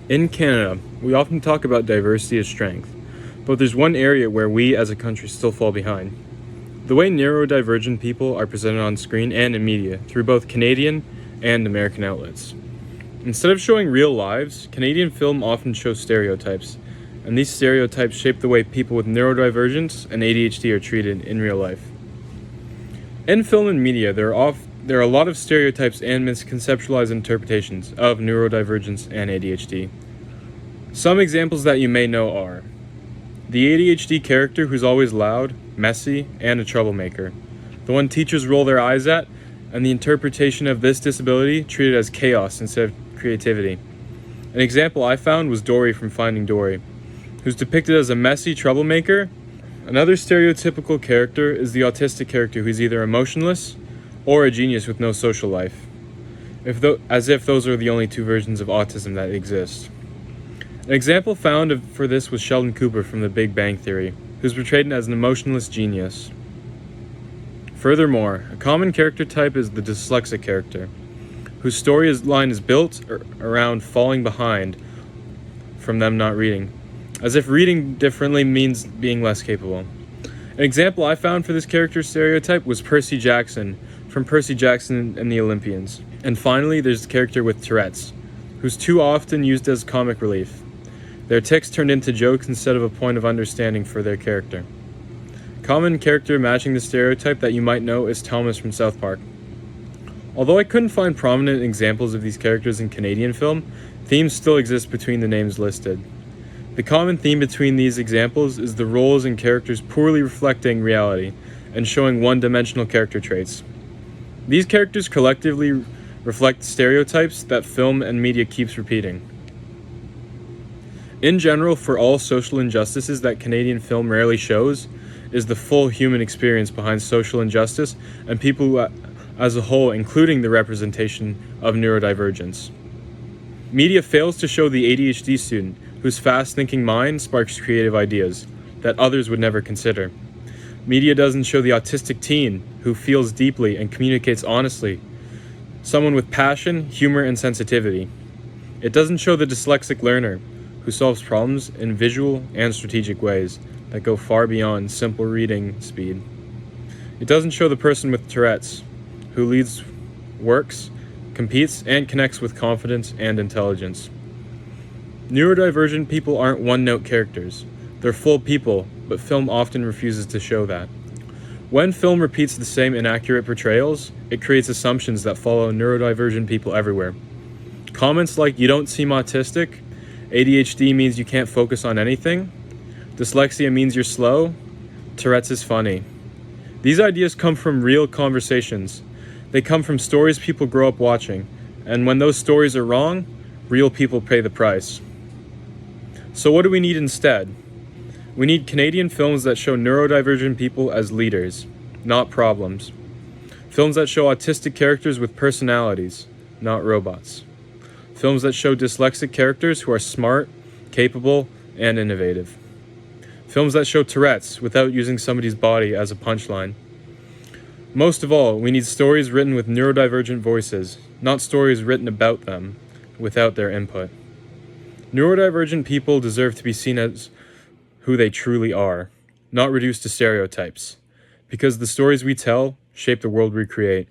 In Canada, we often talk about diversity as strength, but there's one area where we as a country still fall behind. The way neurodivergent people are presented on screen and in media through both Canadian and American outlets. Instead of showing real lives, Canadian film often shows stereotypes, and these stereotypes shape the way people with neurodivergence and ADHD are treated in real life. In film and media, there are a lot of stereotypes and misconceptualized interpretations of neurodivergence and ADHD. Some examples that you may know are the ADHD character who's always loud, messy, and a troublemaker, the one teachers roll their eyes at, and the interpretation of this disability treated as chaos instead of creativity. An example I found was Dory from Finding Dory, who's depicted as a messy troublemaker. Another stereotypical character is the autistic character who's either emotionless or a genius with no social life, as if those are the only two versions of autism that exist. An example found for this was Sheldon Cooper from The Big Bang Theory, who's portrayed as an emotionless genius. Furthermore, a common character type is the dyslexic character, whose storyline is built around falling behind from them not reading, as if reading differently means being less capable. An example I found for this character stereotype was Percy Jackson from Percy Jackson and the Olympians. And finally, there's the character with Tourette's, who's too often used as comic relief. Their tics turned into jokes instead of a point of understanding for their character. Common character matching the stereotype that you might know is Thomas from South Park. Although I couldn't find prominent examples of these characters in Canadian film, themes still exist between the names listed. The common theme between these examples is the roles and characters poorly reflecting reality and showing one-dimensional character traits. These characters collectively reflect stereotypes that film and media keeps repeating. In general, for all social injustices that Canadian film rarely shows is the full human experience behind social injustice and people as a whole, including the representation of neurodivergence. Media fails to show the ADHD student whose fast-thinking mind sparks creative ideas that others would never consider. Media doesn't show the autistic teen who feels deeply and communicates honestly, someone with passion, humor, and sensitivity. It doesn't show the dyslexic learner who solves problems in visual and strategic ways that go far beyond simple reading speed. It doesn't show the person with Tourette's who leads, works, competes, and connects with confidence and intelligence. Neurodivergent people aren't one-note characters. They're full people, but film often refuses to show that. When film repeats the same inaccurate portrayals, it creates assumptions that follow neurodivergent people everywhere. Comments like, "You don't seem autistic," "ADHD means you can't focus on anything," "Dyslexia means you're slow," "Tourette's is funny." These ideas come from real conversations. They come from stories people grow up watching, and when those stories are wrong, real people pay the price. So what do we need instead? We need Canadian films that show neurodivergent people as leaders, not problems. Films that show autistic characters with personalities, not robots. Films that show dyslexic characters who are smart, capable, and innovative. Films that show Tourette's without using somebody's body as a punchline. Most of all, we need stories written with neurodivergent voices, not stories written about them without their input. Neurodivergent people deserve to be seen as who they truly are, not reduced to stereotypes, because the stories we tell shape the world we create.